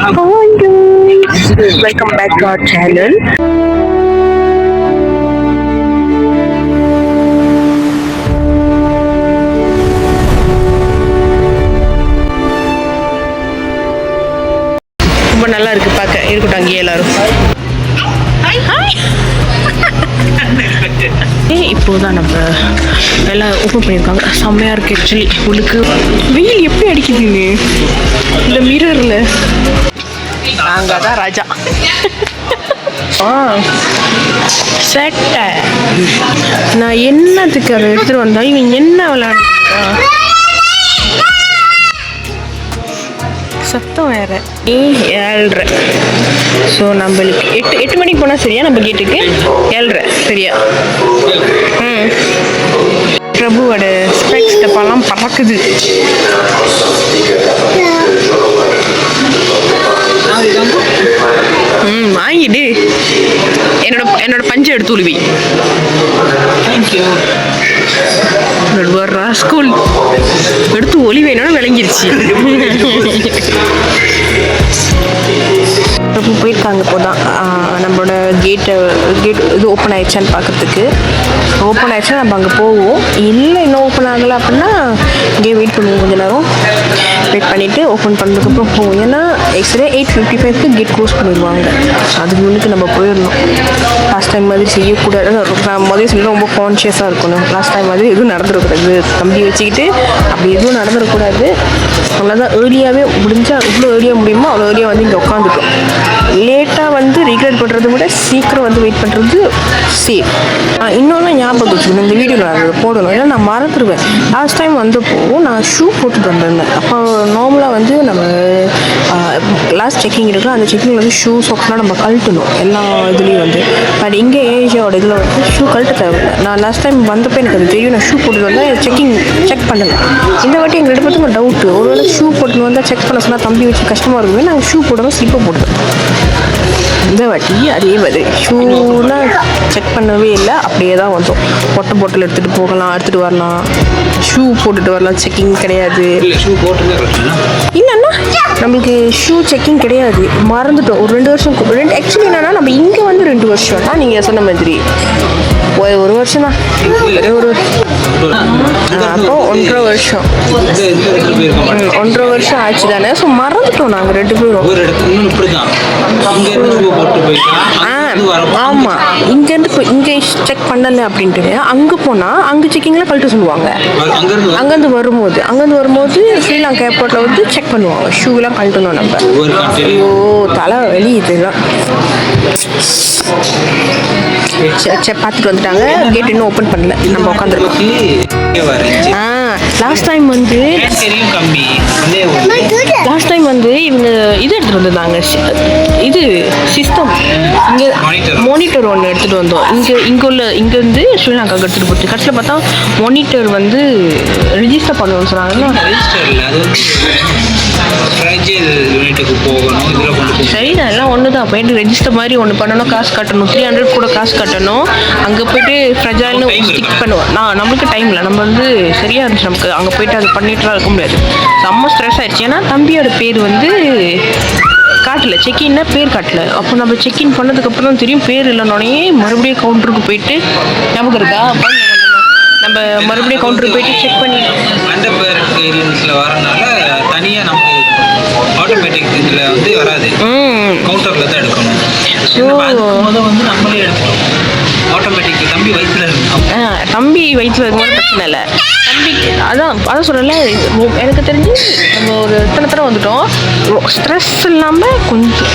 Welcome back to our channel. ரொம்ப நல்லா இருக்கு பார்க்க. இருக்கட்டும் அங்கேயே எல்லாரும். இப்போதான் நம்ம எல்லாம் ஓப்பன் பண்ணியிருக்காங்க. செம்மையா இருக்கு ஆக்சுவலி. உங்களுக்கு வெயில் எப்படி அடிக்குதுங்க இந்த மிரர்ல. நாங்கள் தான் ராஜா. சட்டை நான் என்னத்துக்கு அதை எடுத்துட்டு வந்தா இவன் என்ன விளையாடுறா சத்தம் வேற. 7:30. ஸோ நம்மளுக்கு 8 மணிக்கு போனால் சரியா நம்ம கேட்டுக்கு 7:30 சரியா. பிரபுவோட ஸ்பெக்ஸ் டப்பாலாம் பறக்குது. வாங்கிடு. என்னோட பஞ்சை எடுத்து உழுவி. வர்றா ஸ்கூல் எடுத்து ஒளி வேணும்னு விளங்கிருச்சு. போயிருக்காங்க இப்போதான் நம்மளோட கேட் இது ஓப்பன் ஆயிடுச்சான்னு பார்க்கறதுக்கு. ஓப்பன் ஆயிடுச்சுன்னா நம்ம அங்கே போவோம். இல்லை இன்னும் ஓப்பன் ஆகலை அப்படின்னா இங்கே வெயிட் பண்ணுவோம். கொஞ்சம் நேரம் வெயிட் பண்ணிவிட்டு ஓப்பன் பண்ணதுக்கப்புறம் போவோம். ஏன்னா எக்ஸ்ட்ரா 8:55க்கு கேட் க்ளோஸ் பண்ணிடுவாங்க. அதுக்கு முன்னுக்கு நம்ம போயிடணும். லாஸ்ட் டைம் மாதிரி செய்யக்கூடாது. முதல்ல சொல்லி ரொம்ப கான்ஷியஸாக இருக்கணும். லாஸ்ட் டைம் மாதிரி எதுவும் நடந்துடக்கூடாது. தம்பி வச்சுக்கிட்டு அப்படி எதுவும் நடந்துடக்கூடாது. அவ்வளோதான். ஏர்லியாகவே முடிஞ்சால் எவ்வளோ ஏர்லியாக முடியுமோ அவ்வளோ ஏர்லியாக வந்து இங்கே உட்காந்துட்டோம். லேட்டாக வந்து ரிக்ரெட் பண்ணுறதை விட சீக்கிரம் வந்து வெயிட் பண்ணுறது சேஃப். இன்னொன்று ஞாபகம் வச்சுக்கணும். இந்த வீடியோவில் நான் போடணும். ஏன்னா நான் மறந்துடுவேன். லாஸ்ட் டைம் வந்தப்போ நான் ஷூ போட்டுட்டு வந்திருந்தேன். அப்போ நார்மலாக வந்து நம்ம லாஸ்ட் செக்கிங் இருக்குது. அந்த செக்கிங்கில் வந்து ஷூ சாக்ஸ்லாம் நம்ம கழட்டணும் எல்லா இதுலேயும் வந்து. பட் இங்கே ஏஷியாவோட இதில் வந்து ஷூ கழட்ட தேவையில்லை. நான் லாஸ்ட் டைம் வந்தப்போ எனக்கு அது தெரியும். நான் ஷூ போட்டுட்டு வந்தால் செக் பண்ணலை. இந்த வாட்டி எங்கள் 2 பேருக்கும் டவுட்டு. ஒருவேளை ஷூ போட்டுன்னு வந்தால் செக் பண்ண சொன்னால் தம்பி வச்சு கஷ்டமாக இருக்குமே. நாங்கள் ஷூ போடணும் ஸ்லிப்பை போட்டோம். இந்த வாட்டி அதே மாதிரி ஷூலாம் செக் பண்ணவே இல்லை. அப்படியே தான் வந்தோம். பாட்டில் எடுத்துகிட்டு போகலாம், எடுத்துகிட்டு வரலாம். ஷூ போட்டுட்டு வரலாம். செக்கிங் கிடையாது. இல்லைன்னா நம்மளுக்கு ஷூ செக்கிங் கிடையாது. மறந்துட்டோம். ஒரு 2 வருஷம் ஆக்சுவலி என்னன்னா நம்ம இங்கே வந்து 2 வருஷம் தான். நீங்கள் சொன்ன மாதிரி 1 வருஷம் தான். அப்போ 1.5 வருஷம் 1.5 வருஷம் ஆச்சு தானே. ஸோ மறந்துட்டோம் நாங்கள் 2 பேரும். ஆமாம். இங்கே செக் பண்ணலை அப்படின்ட்டு அங்கே போனால் அங்கே செக்கிங்கில் கழட்ட சொல்லுவாங்க. அங்கேருந்து வரும்போது ஸ்ரீலங்கா ஏர்போர்ட்டில் வந்து செக் பண்ணுவாங்க. ஷூலாம் கழட்டணும் நம்ம. ஐயோ தலை வலி இதெல்லாம். பார்த்துட்டு வந்துட்டாங்க. கேட் இன்னும் ஓப்பன் பண்ணல. நம்ம உட்காந்துருக்கோம். லாஸ்ட் டைம் வந்து இவங்க இது எடுத்துகிட்டு வந்திருந்தாங்க. இது சிஸ்டம் இங்கே மானிட்டர் ஒன்று எடுத்துகிட்டு வந்தோம். இங்கேருந்து ஸ்ரீலங்காவுக்கு எடுத்துகிட்டு போச்சு. கடைசியில் பார்த்தா மானிட்டர் வந்து ரிஜிஸ்டர் பண்ணணும்னு சொன்னாங்கன்னா சரிதான். எல்லாம் ஒன்று தான். போயிட்டு ரெஜிஸ்டர் மாதிரி ஒன்று பண்ணணும். காசு கட்டணும். 300 கூட காசு கட்டணும். அங்கே போயிட்டு ஃப்ரெஜாயில்னு ஸ்டிக் பண்ணுவோம். நம்மளுக்கு டைம் இல்லை. நம்ம வந்து சரியாக இருந்துச்சு நமக்கு. அங்கே போயிட்டு அது பண்ணிட்டுலாம் இருக்க முடியாது. செம்ம ஸ்ட்ரெஸ் ஆயிடுச்சு. ஏன்னா தம்பியோட பேர் வந்து காட்டல. செக்இன்னா பேர் காட்டல. அப்போ நம்ம செக்இன் பண்ணதுக்கப்புறம் தான் தெரியும் பேர் இல்லைன்னொடனே மறுபடியும் கவுண்டருக்கு போயிட்டு ஞாபகம் இருக்கா நம்ம மறுபடியும் கவுண்டருக்கு போயிட்டு செக் பண்ணி தனியாக நமக்கு ஆட்டோமேட்டிக் இதில் வந்து வராது. கவுண்டரில் தான் எடுக்கணும். வந்து நம்மளே எடுக்கணும். ஆட்டோமேட்டிக் தம்பி வயிற்றுல இருக்கும்போது பிரச்சனை இல்லை. தம்பிக்கு அதான் சொல்லல. எனக்கு தெரிஞ்சு நம்ம ஒரு எத்தனை தடவை வந்துட்டோம். ஸ்ட்ரெஸ் இல்லாமல்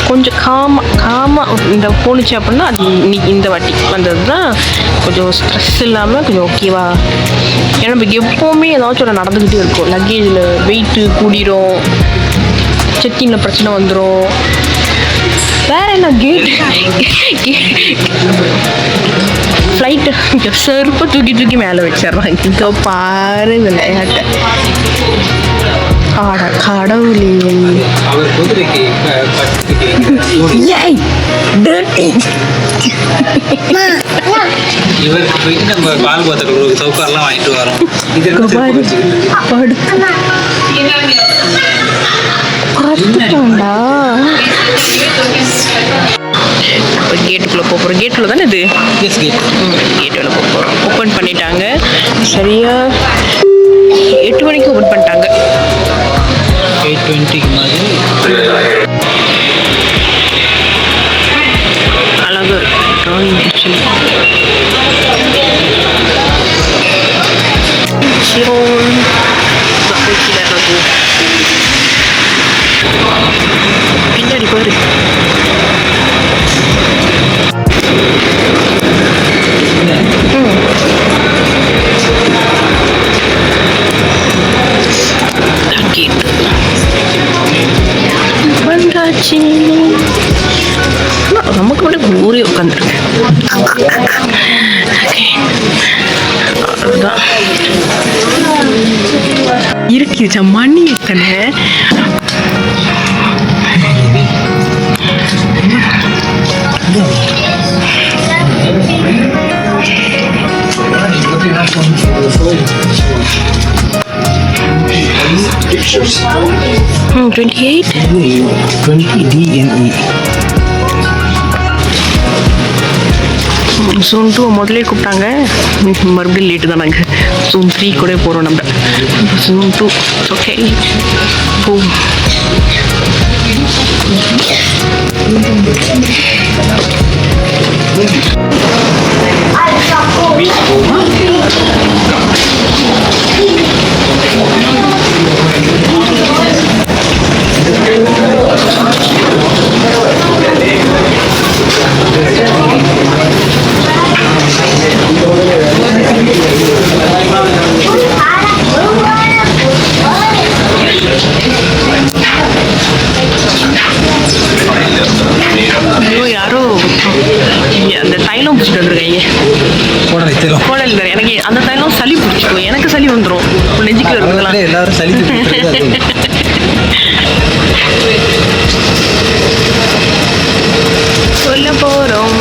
கொஞ்சம் காமாக இந்த போணுச்சு அப்படின்னா அது இந்த வாட்டி வந்தது தான் கொஞ்சம் ஸ்ட்ரெஸ் இல்லாமல் கொஞ்சம் ஓகேவா. ஏன்னா நம்ம எப்போவுமே ஏதாச்சும் ஒரு நடந்துக்கிட்டே இருக்கும். லக்கேஜில் வெயிட்டு கூடிரும். செக்கிங்கில் பிரச்சனை வந்துடும். வேற என்ன ஃப்ளைட்டு செருப்பை தூக்கி மேலே வச்சிடறாங்க. இங்கே பாரு விளையாட்டை. கடவுளே இவருக்கு போயிட்டு நம்ம பால் பாத்திரம் சவுக்காரெல்லாம் வாங்கிட்டு வரோம். படுத்துட்டாண்டா. கேட்டுக்குள்ளே போகிறோம். கேட்டுக்குள்ளே தானே இது? S gate. கேட்டுக்குள்ளே போகிறோம். ஓப்பன் பண்ணிட்டாங்க. சரியாக 8 மணிக்கு ஓப்பன் பண்ணிட்டாங்க. 8:20 மாதிரி. அழகாக ட்ராயிங் ஆக்சுவலி. பின்னாடி பாரு. வந்தாச்சு. நமக்கு மட்டும் ஊரே உட்காந்துருக்கு. அதுதான் இருக்கு. மணி எத்தனை? Pictures. 28. 20 DNE. Zone 2 முதலே கூப்பிட்டாங்க. மறுபடியும் லேட்டு தான். நாங்கள் Zone 3 கூட போகிறோம். நம்ம Zone 2 ஓகே போ. யாரோ அந்த தைலம் பிடிச்சிட்டு வந்துருக்காங்க. கோடல் எனக்கு அந்த தைலம் சளி பிடிச்சிக்கும். எனக்கு சளி வந்துடும். நெஞ்சுக்குள்ள இருக்கலாம். எல்லாரும் சளி சொல்ல போறோம்.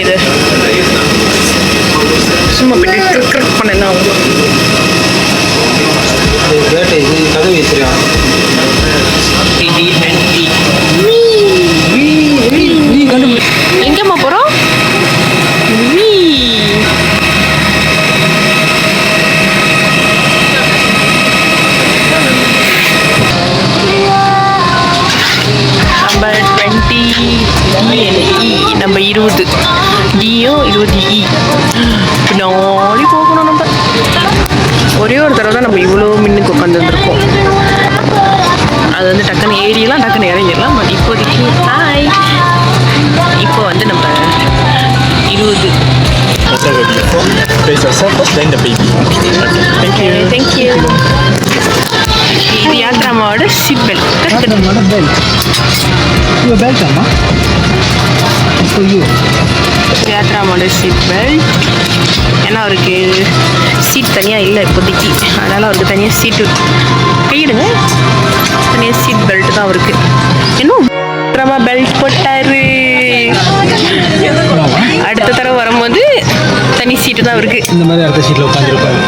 இது சும்மா ட்ரிக் பண்ணலாம். கதவு வச்சிருக்கான். எங்கம்மா போறோம்? நம்ம 20 டியோ 20 இ பின்னாடி போகணும். நம்ம ஒரே ஒரு தடவை தான் நம்ம இவ்வளோ மின்னுக்கு உட்காந்துருந்துருக்கோம். அது வந்து டக்குன்னு ஏறியெல்லாம் டக்குன்னு இறங்கிடலாம். பட் இப்போதைக்கு ஹாய் இப்போ வந்து நம்ம 20. தேங்க்யூ. இது யாத்ராமாவோட சீட் பெல்ட். யாத்ராமாவோட சீட் பெல்ட். ஏன்னா அவருக்கு சீட் தனியாக இல்லை இப்போதைக்கு. அதனால் அவருக்கு தனியாக சீட்டு கையிடுங்க. தனியாக சீட் பெல்ட் தான் அவருக்கு. இன்னும் பெல்ட் போட்டாரு. அடுத்த தடவை வரும்போது தனி சீட்டு தான் அவருக்கு. இந்த மாதிரி அடுத்த சீட்டில் உட்காந்துருப்பாரு.